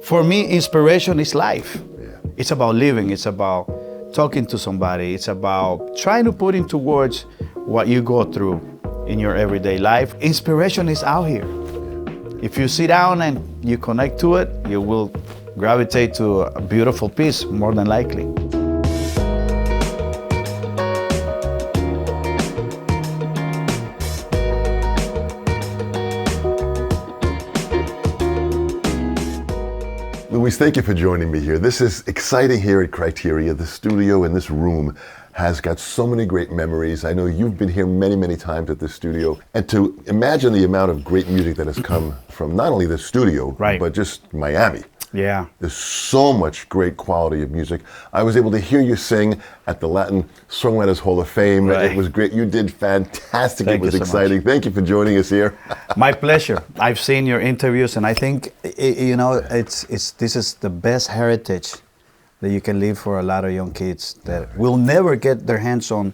For me, inspiration is life. Yeah. It's about living. It's about talking to somebody. It's about trying to put into words what you go through in your everyday life. Inspiration is out here. If you sit down and you connect to it, you will gravitate to a beautiful piece, more than likely. Luis, thank you for joining me here. This is exciting here at Criteria. The studio in this room has got so many great memories. I know you've been here many, many times at this studio. And to imagine the amount of great music that has come from not only the studio, right, but just Miami. Yeah. There's so much great quality of music. I was able to hear you sing at the Latin Songwriters Hall of Fame. Right. It was great. You did fantastic. Thank it was you so exciting. much. Thank you for joining us here. My pleasure. I've seen your interviews, and I think this is the best heritage that you can leave for a lot of young kids that will never get their hands on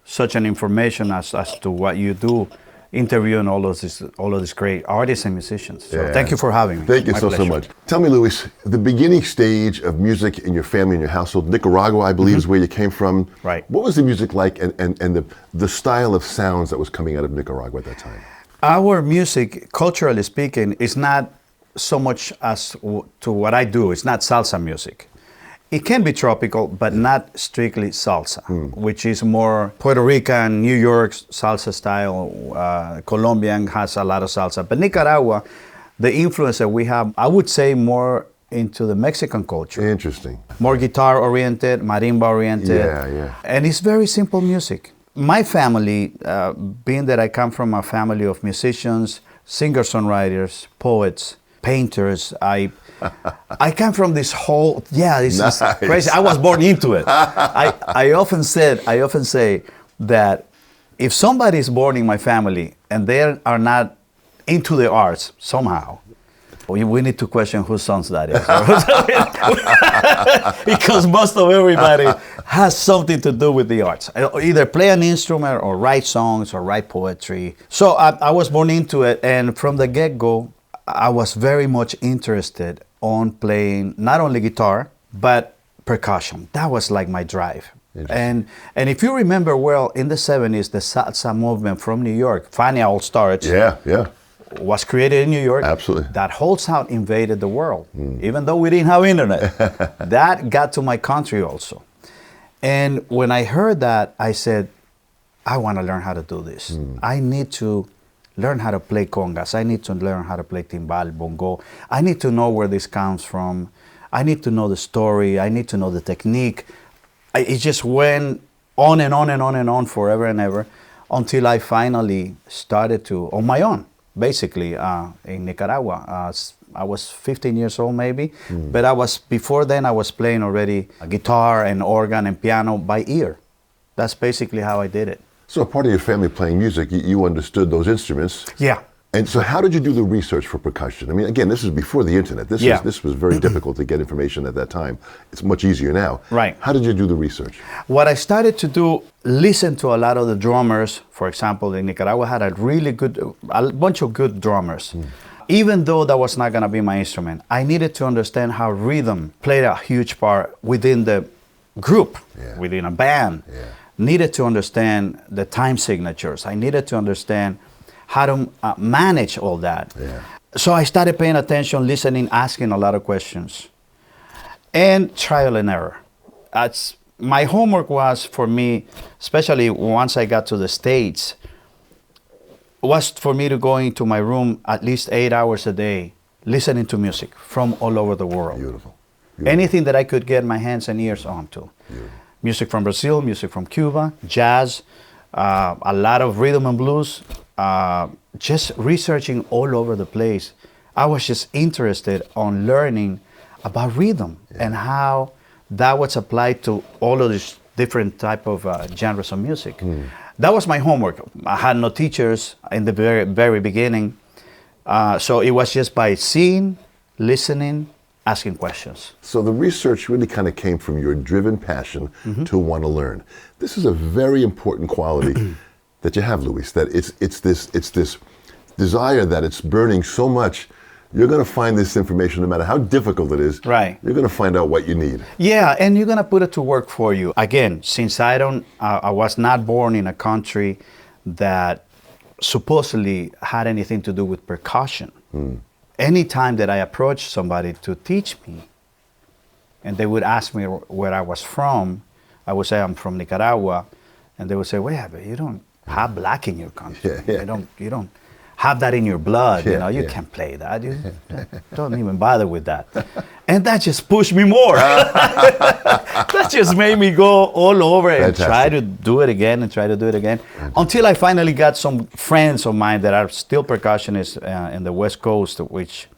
such an information as to what you do, interviewing all of these great artists and musicians. So thank you for having me. Thank you My so pleasure. much. Tell me, Luis, the beginning stage of music in your family and your household, Nicaragua, I believe, is where you came from. Right. What was the music like and the style of sounds that was coming out of Nicaragua at that time? Our music, culturally speaking, is not so much as to what I do. It's not salsa music. It can be tropical, but not strictly salsa, which is more Puerto Rican, New York salsa style. Colombian has a lot of salsa. But Nicaragua, the influence that we have, I would say more into the Mexican culture. Interesting. More guitar-oriented, marimba-oriented. Yeah. And it's very simple music. My family, being that I come from a family of musicians, singer-songwriters, poets, painters, I come from this whole, this Nice. is crazy. I was born into it. I often say that if somebody is born in my family and they are not into the arts somehow, we need to question whose sons that is. Because most of everybody has something to do with the arts. Either play an instrument or write songs or write poetry. So I was born into it, and from the get-go, I was very much interested on playing not only guitar, but percussion. That was like my drive. And if you remember well, in the 70s, the salsa movement from New York, Fania All Stars, was created in New York. Absolutely. That whole sound invaded the world, even though we didn't have internet. That got to my country also. And when I heard that, I said, I want to learn how to do this. I need to learn how to play congas. I need to learn how to play timbal, bongo. I need to know where this comes from. I need to know the story. I need to know the technique. It just went on and on and on and on forever and ever until I finally started to, on my own, basically, in Nicaragua. I was 15 years old maybe, but before then I was playing already guitar and organ and piano by ear. That's basically how I did it. So a part of your family playing music, you understood those instruments. Yeah. And so how did you do the research for percussion? I mean, again, this is before the internet. This was very difficult to get information at that time. It's much easier now. Right. How did you do the research? What I started to do, listen to a lot of the drummers. For example, in Nicaragua had a bunch of good drummers. Even though that was not going to be my instrument, I needed to understand how rhythm played a huge part within the group, within a band. Needed to understand the time signatures. I needed to understand how to manage all that. So I started paying attention, listening, asking a lot of questions, and trial and error. My homework was for me, especially once I got to the States, was for me to go into my room at least 8 hours a day, listening to music from all over the world. Beautiful. Anything that I could get my hands and ears onto. Music from Brazil, music from Cuba, jazz, a lot of rhythm and blues, just researching all over the place. I was just interested on learning about rhythm and how that was applied to all of these different type of genres of music. That was my homework. I had no teachers in the very, very beginning. So it was just by seeing, listening, asking questions. So the research really kind of came from your driven passion to want to learn. This is a very important quality that you have, Luis, that it's this desire that it's burning so much you're going to find this information no matter how difficult it is. Right. You're going to find out what you need. Yeah, and you're gonna put it to work for you. Again, since I was not born in a country that supposedly had anything to do with percussion. Anytime that I approached somebody to teach me, and they would ask me where I was from, I would say I'm from Nicaragua, and they would say, "Wait, but you don't have black in your country. You don't have that in your blood. You can't play that. You don't even bother with that." And that just pushed me more. That just made me go all over and try to do it again and try to do it again. Until I finally got some friends of mine that are still percussionists in the West Coast, which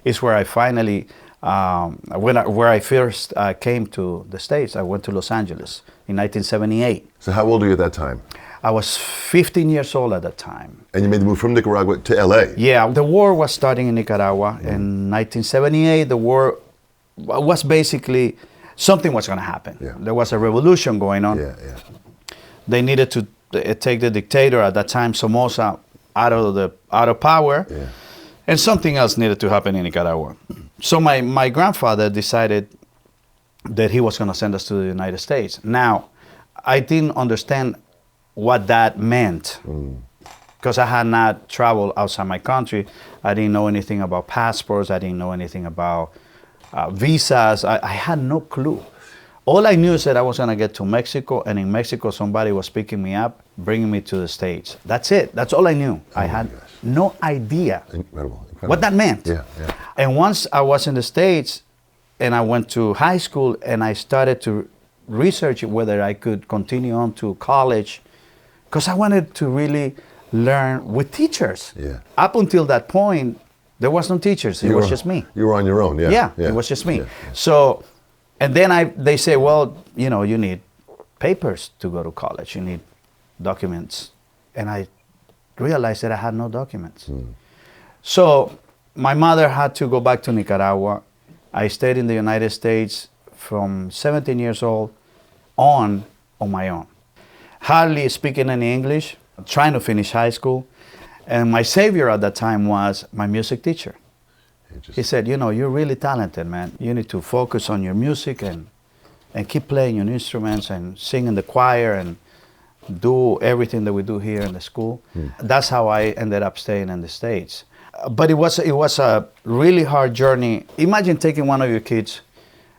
is where I finally, where I first came to the States. I went to Los Angeles in 1978. So how old were you at that time? I was 15 years old at that time. And you made the move from Nicaragua to LA. Yeah, the war was starting in Nicaragua. In 1978, the war was basically, something was going to happen. Yeah. There was a revolution going on. They needed to take the dictator at that time, Somoza, out of power. And something else needed to happen in Nicaragua. So my grandfather decided that he was going to send us to the United States. Now, I didn't understand what that meant, because I had not traveled outside my country. I didn't know anything about passports. I didn't know anything about visas. I had no clue. All I knew is that I was going to get to Mexico, and in Mexico somebody was picking me up, bringing me to the States. That's it. That's all I knew. I had no idea what that meant. And once I was in the States, and I went to high school, and I started to research whether I could continue on to college, because I wanted to really learn with teachers. Up until that point, there was no teachers. It was just me. You were on your own, it was just me. So, and then they say, well, you need papers to go to college. You need documents. And I realized that I had no documents. So my mother had to go back to Nicaragua. I stayed in the United States from 17 years old on my own. Hardly speaking any English, trying to finish high school. And my savior at that time was my music teacher. He said, you're really talented, man. You need to focus on your music and keep playing your instruments and sing in the choir and do everything that we do here in the school. That's how I ended up staying in the States. But it was a really hard journey. Imagine taking one of your kids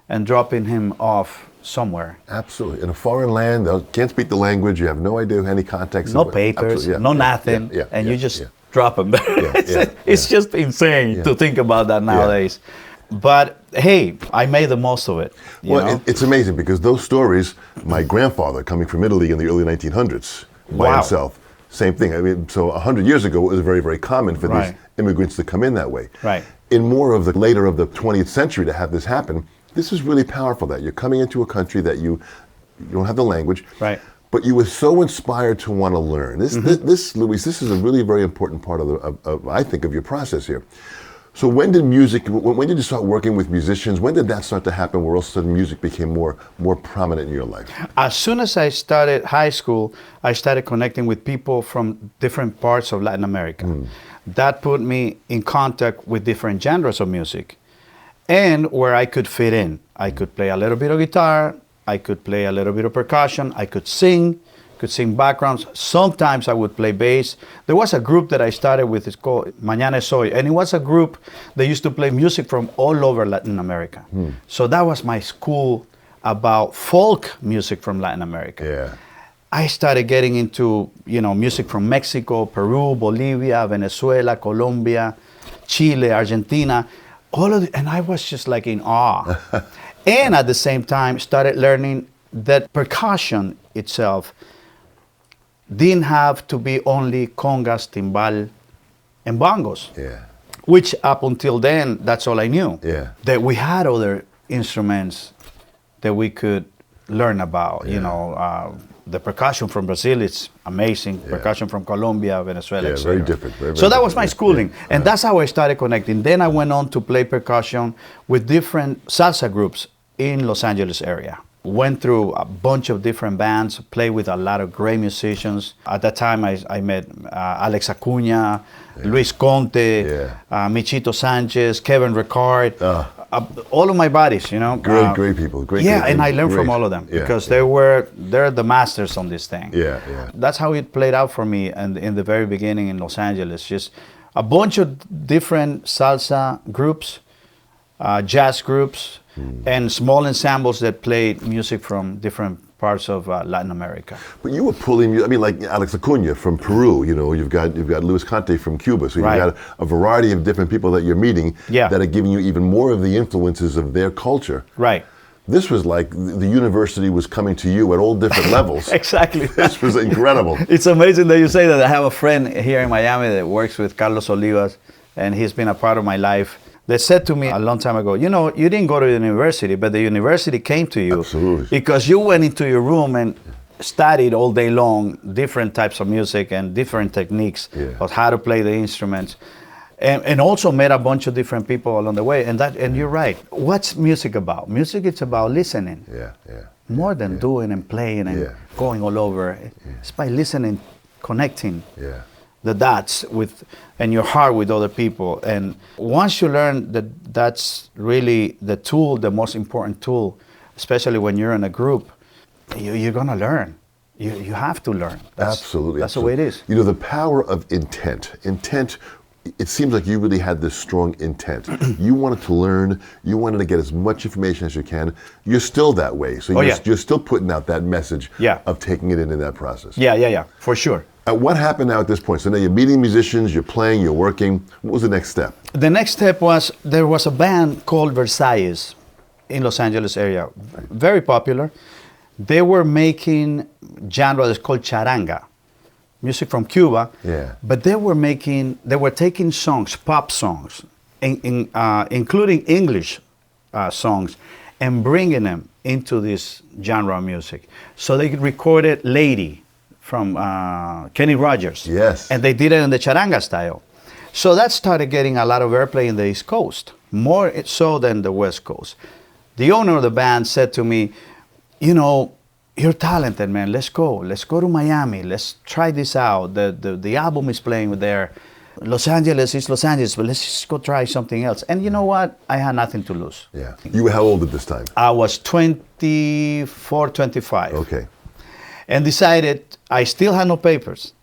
and dropping him off somewhere. Absolutely. In a foreign land, they can't speak the language, you have no idea any context. No papers, no nothing, and you just drop them there. It's just insane to think about that nowadays. But hey, I made the most of it. It's amazing because those stories, my grandfather coming from Italy in the early 1900s by himself, same thing. I mean, so 100 years ago, it was very, very common for these immigrants to come in that way. In more of the later of the 20th century to have this happen, this is really powerful that you're coming into a country that you don't have the language, but you were so inspired to want to learn. This, Luis, this is a really very important part of I think, of your process here. So when did you start working with musicians? When did that start to happen where all of a sudden music became more prominent in your life? As soon as I started high school, I started connecting with people from different parts of Latin America. That put me in contact with different genres of music and where I could fit in. I could play a little bit of guitar, I could play a little bit of percussion, I could sing backgrounds. Sometimes I would play bass. There was a group that I started with, it's called Mañana es Hoy, and it was a group that used to play music from all over Latin America. So that was my school about folk music from Latin America. I started getting into, music from Mexico, Peru, Bolivia, Venezuela, Colombia, Chile, Argentina, and I was just like in awe. And at the same time, started learning that percussion itself didn't have to be only congas, timbal, and bongos. Which up until then, that's all I knew. That we had other instruments that we could learn about. The percussion from Brazil is amazing. Percussion from Colombia, Venezuela, etc. Very different. Very so that was different. my schooling. And that's how I started connecting. Then I went on to play percussion with different salsa groups in Los Angeles area. went through a bunch of different bands, played with a lot of great musicians. At that time, I met Alex Acuña, Luis Conte, Michito Sanchez, Kevin Ricard, all of my buddies, you know. Great people. Great. And I learned from all of them because they're the masters on this thing. That's how it played out for me, and in the very beginning in Los Angeles, just a bunch of different salsa groups, jazz groups, and small ensembles that played music from different parts of Latin America. But you were pulling, I mean, like Alex Acuña from Peru, you know, you've got Luis Conte from Cuba, so you've got a variety of different people that you're meeting that are giving you even more of the influences of their culture. Right. This was like the university was coming to you at all different levels. Exactly. This was incredible. It's amazing that you say that. I have a friend here in Miami that works with Carlos Olivas, and he's been a part of my life. They said to me a long time ago, you know, you didn't go to the university, but the university came to you. Absolutely. Because you went into your room and studied all day long different types of music and different techniques of how to play the instruments. And also met a bunch of different people along the way. And you're right. What's music about? Music is about listening. More than doing and playing and going all over. It's by listening, connecting the dots and your heart with other people. And once you learn that that's really the tool, the most important tool, especially when you're in a group, you're gonna learn. You have to learn. Absolutely. That's the way it is. You know, the power of intent. It seems like you really had this strong intent. You wanted to learn, you wanted to get as much information as you can. You're still that way. So you're still putting out that message of taking it in that process. Yeah, for sure. What happened now at this point? So now you're meeting musicians, you're playing, you're working. What was the next step? The next step was, there was a band called Versailles in Los Angeles area, very popular. They were making genre that's called charanga, music from Cuba. But they were taking songs, pop songs, including English songs, and bringing them into this genre of music. So they recorded Lady from Kenny Rogers. And they did it in the charanga style. So that started getting a lot of airplay in the East Coast, more so than the West Coast. The owner of the band said to me, you know, you're talented, man. Let's go to Miami. Let's try this out. The album is playing there. Los Angeles is Los Angeles, but let's just go try something else. And you know what? I had nothing to lose. You were how old at this time? I was 24, 25. Okay. And decided I still had no papers.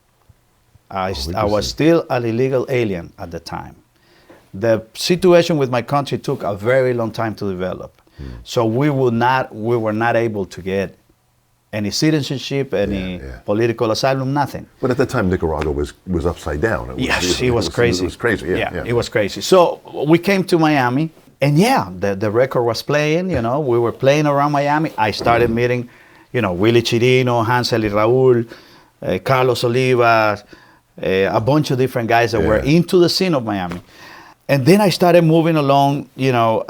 I was still an illegal alien at the time. The situation with my country took a very long time to develop. So we were not able to get any citizenship, any political asylum, nothing. But at that time, Nicaragua was upside down. It was crazy. It was crazy, It was crazy. So we came to Miami, and the record was playing, you know, we were playing around Miami. I started meeting, you know, Willie Chirino, Hansel y Raúl, Carlos Olivas, a bunch of different guys that were into the scene of Miami. And then I started moving along, you know,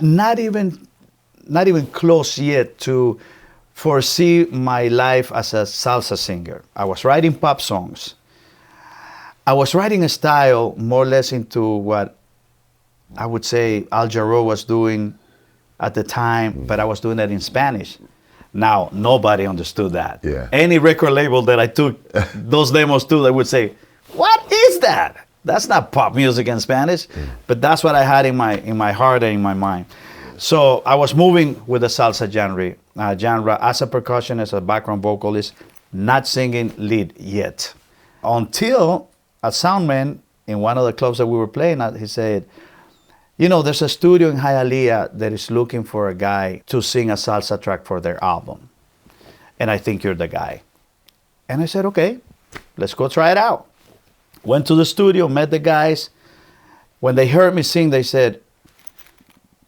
not even close yet to foresee my life as a salsa singer. I was writing pop songs. I was writing a style more or less into what I would say Al Jarreau was doing at the time, but I was doing that in Spanish. Now, nobody understood that. Any record label that I took those demos to, they would say, what is that? That's not pop music in Spanish. But that's what I had in my heart and in my mind. So I was moving with the salsa genre as a percussionist, a background vocalist, not singing lead yet. Until a soundman in one of the clubs that we were playing at, he said, you know, there's a studio in Hialeah that is looking for a guy to sing a salsa track for their album. And I think you're the guy. And I said, okay, let's go try it out. Went to the studio, met the guys. When they heard me sing, they said,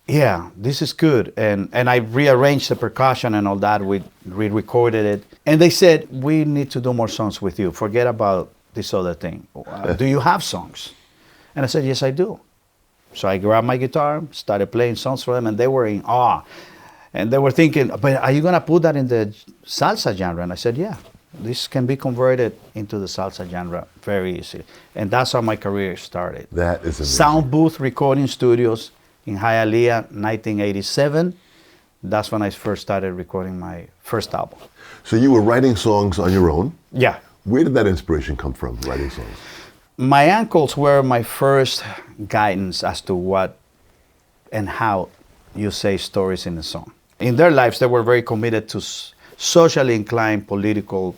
yeah, this is good. And I rearranged the percussion and all that. We re-recorded it. And they said, we need to do more songs with you. Forget about this other thing. Do you have songs? And I said, yes, I do. So I grabbed my guitar, started playing songs for them, and they were in awe. And they were thinking, but are you going to put that in the salsa genre? And I said, yeah, this can be converted into the salsa genre very easily. And that's how my career started. That is amazing. Sound booth recording studios in Hialeah, 1987. that's when I first started recording my first album. So you were writing songs on your own. Yeah. Where did that inspiration come from, writing songs? My uncles were my first guidance as to what and how you say stories in a song. In their lives, they were very committed to socially inclined, political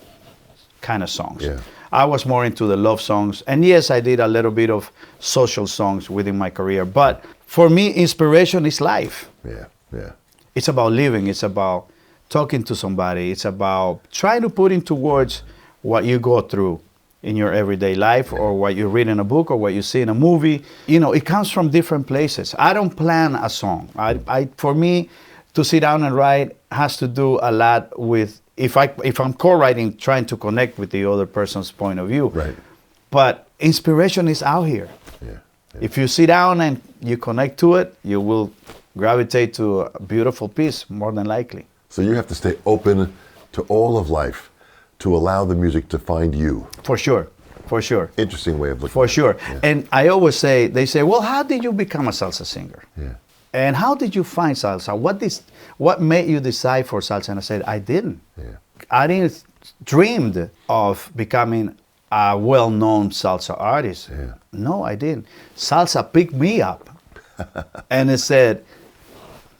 kind of songs. Yeah. I was more into the love songs. And yes, I did a little bit of social songs within my career. But for me, inspiration is life. Yeah, yeah. It's about living. It's about talking to somebody. It's about trying to put into words what you go through in your everyday life, or what you read in a book, or what you see in a movie. You know, it comes from different places. I don't plan a song. For me, to sit down and write has to do a lot with, if I'm co-writing, trying to connect with the other person's point of view. Right. But inspiration is out here. Yeah, yeah. If you sit down and you connect to it, you will gravitate to a beautiful piece, more than likely. So you have to stay open to all of life to allow the music to find you. For sure, for sure. Interesting way of looking For at it. sure. Yeah. And I always say, they say, well, how did you become a salsa singer? Yeah. And how did you find salsa? What made you decide for salsa? And I said, I didn't. Yeah. I didn't dreamed of becoming a well-known salsa artist. Yeah. No, I didn't. Salsa picked me up. And it said,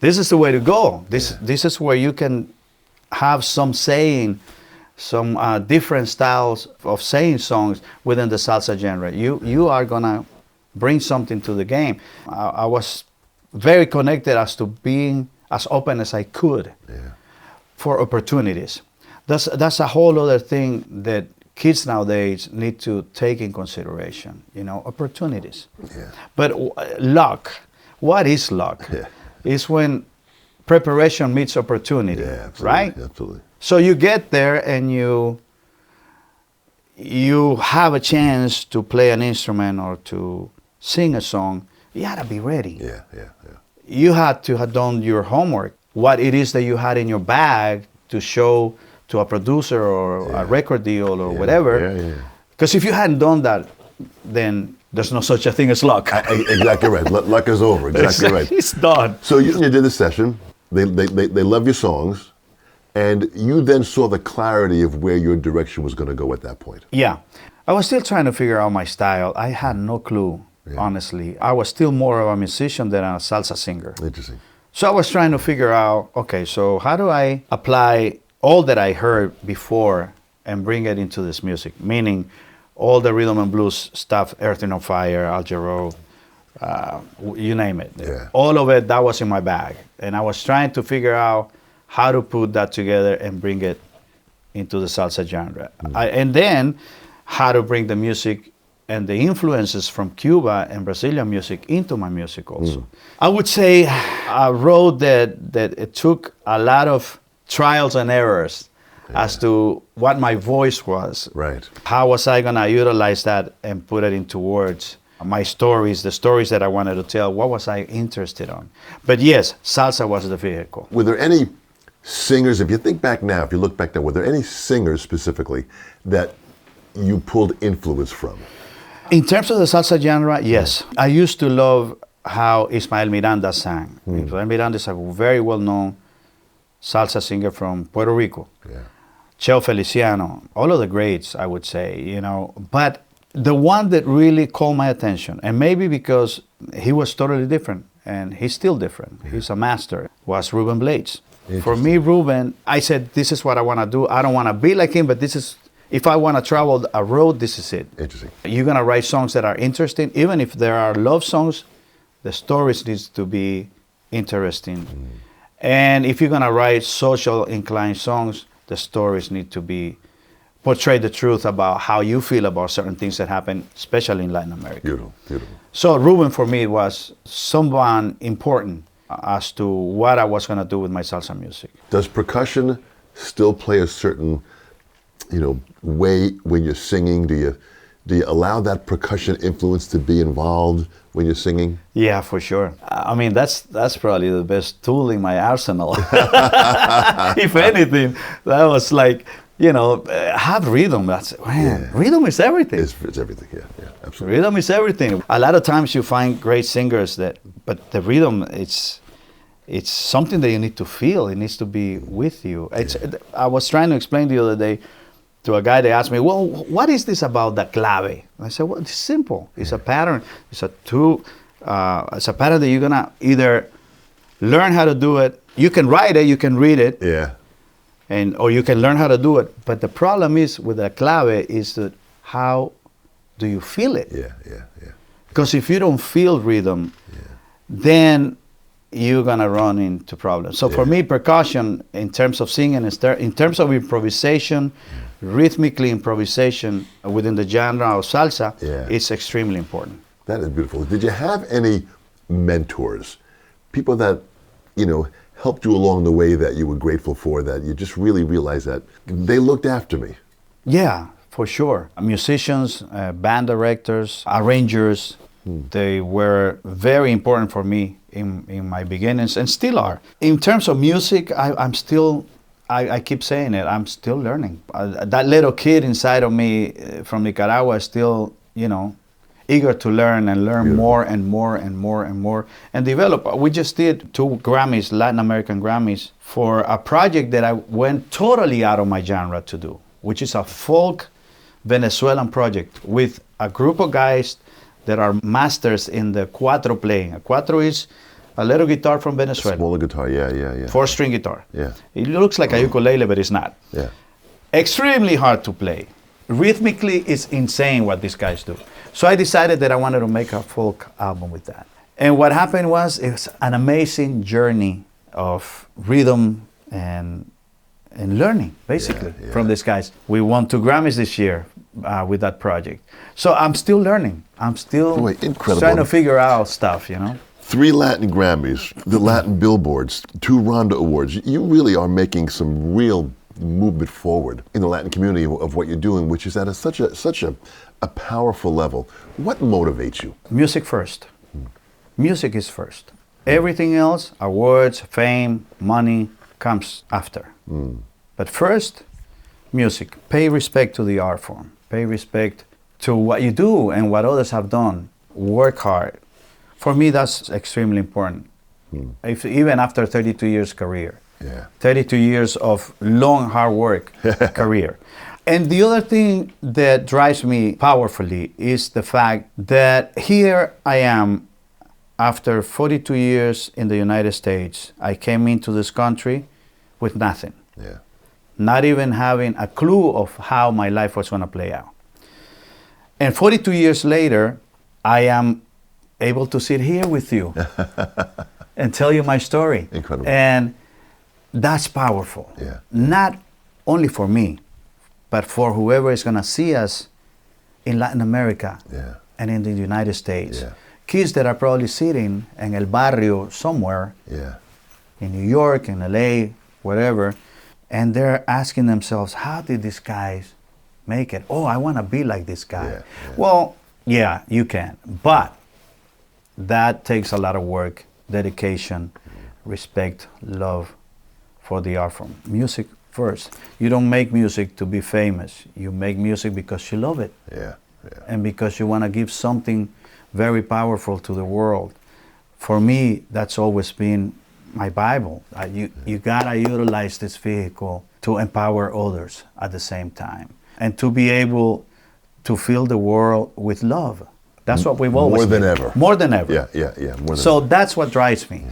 this is the way to go. This is where you can have some saying, some different styles of saying songs within the salsa genre. You are gonna bring something to the game. I was very connected as to being as open as I could for opportunities. That's a whole other thing that kids nowadays need to take in consideration. You know, opportunities. Yeah. But luck. What is luck? Yeah. It's when preparation meets opportunity. Yeah, absolutely. Right? Absolutely. So you get there and you have a chance to play an instrument or to sing a song. You gotta be ready. Yeah, yeah, yeah. You had to have done your homework. What it is that you had in your bag to show to a producer or a record deal or whatever. Yeah, yeah. Because if you hadn't done that, then there's no such a thing as luck. Exactly right. Luck is over. Exactly right. It's done. So you did the session. They love your songs, and you then saw the clarity of where your direction was going to go at that point. Yeah. I was still trying to figure out my style. I had no clue, honestly. I was still more of a musician than a salsa singer. Interesting. So I was trying to figure out, okay, so how do I apply all that I heard before and bring it into this music? Meaning all the rhythm and blues stuff, Earth, Wind & Fire, Al Jarreau, you name it. Yeah. All of it, that was in my bag. And I was trying to figure out how to put that together and bring it into the salsa genre. And then how to bring the music and the influences from Cuba and Brazilian music into my music also. I would say a road that it took a lot of trials and errors as to what my voice was. Right. How was I gonna utilize that and put it into words? My stories, the stories that I wanted to tell, what was I interested on? But yes, salsa was the vehicle. Were there any singers, if you think back now, if you look back now, were there any singers specifically that you pulled influence from? In terms of the salsa genre, yes. I used to love how Ismael Miranda sang. Ismael Miranda is a very well-known salsa singer from Puerto Rico. Yeah. Cheo Feliciano, all of the greats, I would say, you know. But the one that really called my attention, and maybe because he was totally different, and he's still different, he's a master, was Ruben Blades. For me, Ruben, I said, this is what I want to do. I don't want to be like him, but this is, if I want to travel a road, this is it. Interesting. You're going to write songs that are interesting. Even if there are love songs, the stories needs to be interesting. And if you're going to write social inclined songs, the stories need to be portray the truth about how you feel about certain things that happen, especially in Latin America. Beautiful, beautiful. So Ruben for me was someone important as to what I was going to do with my salsa music. Does percussion still play a certain, way when you're singing? Do you allow that percussion influence to be involved when you're singing? Yeah, for sure. I mean, that's probably the best tool in my arsenal. If anything, that was like, have rhythm. Rhythm is everything. It's everything, yeah, absolutely. Rhythm is everything. A lot of times you find great singers but the rhythm, it's something that you need to feel. It needs to be with you. I was trying to explain the other day to a guy that asked me, well, what is this about the clave? I said, well, it's simple. It's a pattern. It's a pattern that you're gonna either learn how to do it. You can write it, you can read it, or you can learn how to do it. But the problem is with the clave is that how do you feel it? Because if you don't feel rhythm, then you're gonna run into problems. So for me, percussion, in terms of singing, in terms of improvisation, rhythmically improvisation within the genre of salsa, it's extremely important. That is beautiful. Did you have any mentors, people that, you know, helped you along the way that you were grateful for, that you just really realized that they looked after me? Yeah, for sure. Musicians, band directors, arrangers, they were very important for me in my beginnings and still are. In terms of music, I keep saying it, I'm still learning. That little kid inside of me from Nicaragua is still, you know, eager to learn and learn more and more and more and more and develop. We just did 2 Grammys, Latin American Grammys, for a project that I went totally out of my genre to do, which is a folk Venezuelan project with a group of guys that are masters in the cuatro playing. A cuatro is a little guitar from Venezuela. A smaller guitar, 4-string guitar. Yeah. It looks like a ukulele, but it's not. Yeah. Extremely hard to play. Rhythmically, it's insane what these guys do. So I decided that I wanted to make a folk album with that. And what happened was, it was an amazing journey of rhythm and learning, basically, from these guys. We won 2 Grammys this year with that project. So I'm still learning. I'm still trying to figure out stuff, you know. 3 Latin Grammys, the Latin Billboards, 2 Ronda Awards. You really are making some real movement forward in the Latin community of what you're doing, which is at such a powerful level. What motivates you? Music first. Music is first. Everything else, awards, fame, money, comes after. But first, music. Pay respect to the art form. Pay respect to what you do and what others have done. Work hard. For me, that's extremely important. Even after 32 years career. 32 years of long, hard work career. And the other thing that drives me powerfully is the fact that here I am, after 42 years in the United States. I came into this country with nothing. Not even having a clue of how my life was going to play out. And 42 years later, I am able to sit here with you and tell you my story. Incredible. And that's powerful. Not only for me, but for whoever is going to see us in Latin America and in the United States. Kids that are probably sitting in el barrio somewhere, in New York, in LA, wherever, and they're asking themselves, how did these guys make it? Oh, I want to be like this guy. Well, yeah, you can. But that takes a lot of work, dedication, respect, love for the art form. Music first. You don't make music to be famous. You make music because you love it. And because you want to give something very powerful to the world. For me, that's always been my Bible. You gotta utilize this vehicle to empower others at the same time. And to be able to fill the world with love. That's what we've always More than been. ever. More than ever. More than So ever. that's what drives me.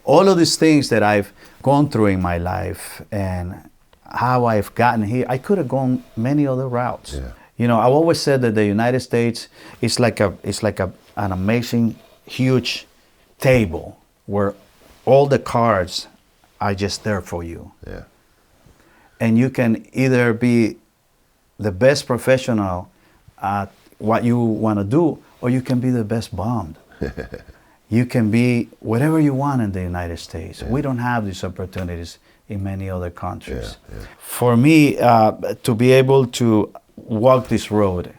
All of these things that I've gone through in my life and how I've gotten here, I could have gone many other routes. You know, I've always said that the United States is like an amazing, huge table where all the cards are just there for you. And you can either be the best professional at what you want to do, or you can be the best bummed. You can be whatever you want in the United States. We don't have these opportunities in many other countries. For me, to be able to walk this road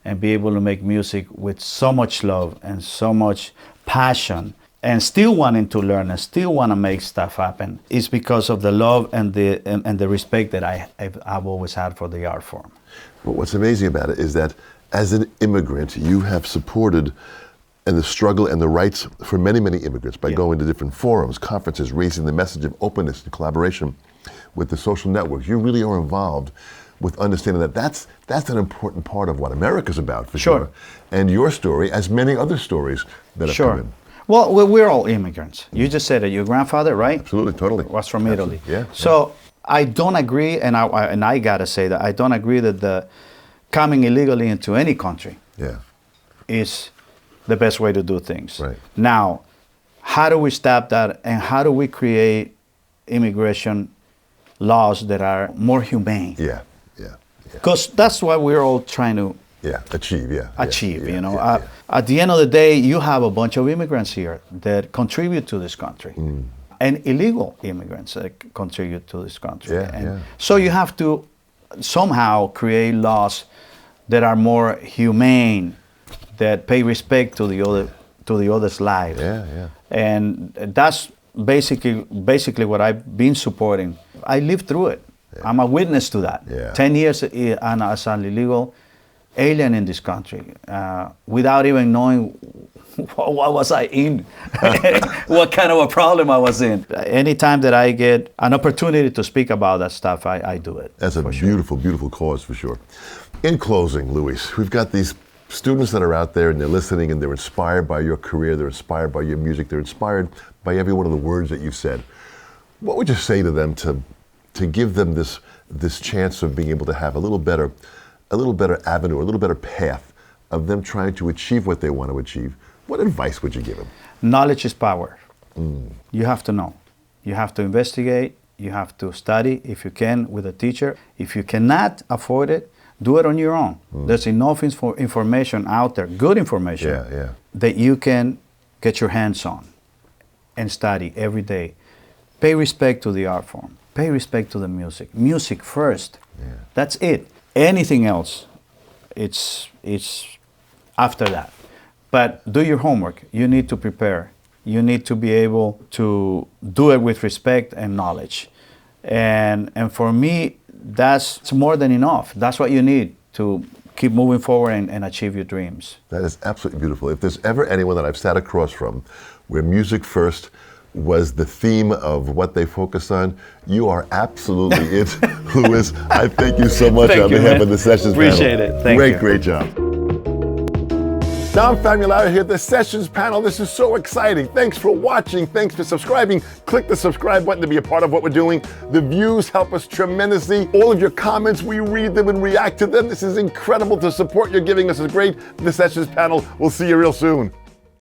and be able to make music with so much love and so much passion and still wanting to learn and still want to make stuff happen is because of the love and the respect that I've always had for the art form. But what's amazing about it is that as an immigrant, you have supported and the struggle and the rights for many, many immigrants by going to different forums, conferences, raising the message of openness and collaboration with the social networks. You really are involved with understanding that that's an important part of what America's about, for sure. And your story, as many other stories that have come in. Well, we're all immigrants. You just said it. Your grandfather, right? Absolutely, totally. Was from Italy. Yeah. So I don't agree, and I gotta say that I don't agree that the coming illegally into any country is the best way to do things. Right. Now, how do we stop that, and how do we create immigration laws that are more humane? Yeah. Because that's what we're all trying to achieve. You know, at the end of the day, you have a bunch of immigrants here that contribute to this country, and illegal immigrants that contribute to this country. So you have to somehow create laws that are more humane, that pay respect to the other's life. And that's basically what I've been supporting. I lived through it. I'm a witness to that. 10 years as an illegal alien in this country, without even knowing what was I in, what kind of a problem I was in. Anytime that I get an opportunity to speak about that stuff, I do it. That's a beautiful, beautiful cause, for sure. In closing, Luis, we've got these students that are out there and they're listening and they're inspired by your career, they're inspired by your music, they're inspired by every one of the words that you've said. What would you say to them to give them this chance of being able to have a little better avenue, a little better path of them trying to achieve what they want to achieve? What advice would you give them? Knowledge is power. You have to know. You have to investigate. You have to study if you can with a teacher. If you cannot afford it, do it on your own. There's enough information out there, good information, that you can get your hands on and study every day. Pay respect to the art form. Pay respect to the music. Music first. That's it. Anything else, it's after that. But do your homework. You need to prepare. You need to be able to do it with respect and knowledge. And for me, that's more than enough. That's what you need to keep moving forward and achieve your dreams. That is absolutely beautiful. If there's ever anyone that I've sat across from where music first was the theme of what they focus on, you are absolutely it, Luis. I thank you so much on behalf of the Sessions panel. Appreciate it. Thank you. Great job. Dom Famularo here, the Sessions panel. This is so exciting. Thanks for watching. Thanks for subscribing. Click the subscribe button to be a part of what we're doing. The views help us tremendously. All of your comments, we read them and react to them. This is incredible. The support you're giving us is great. The Sessions panel. We'll see you real soon.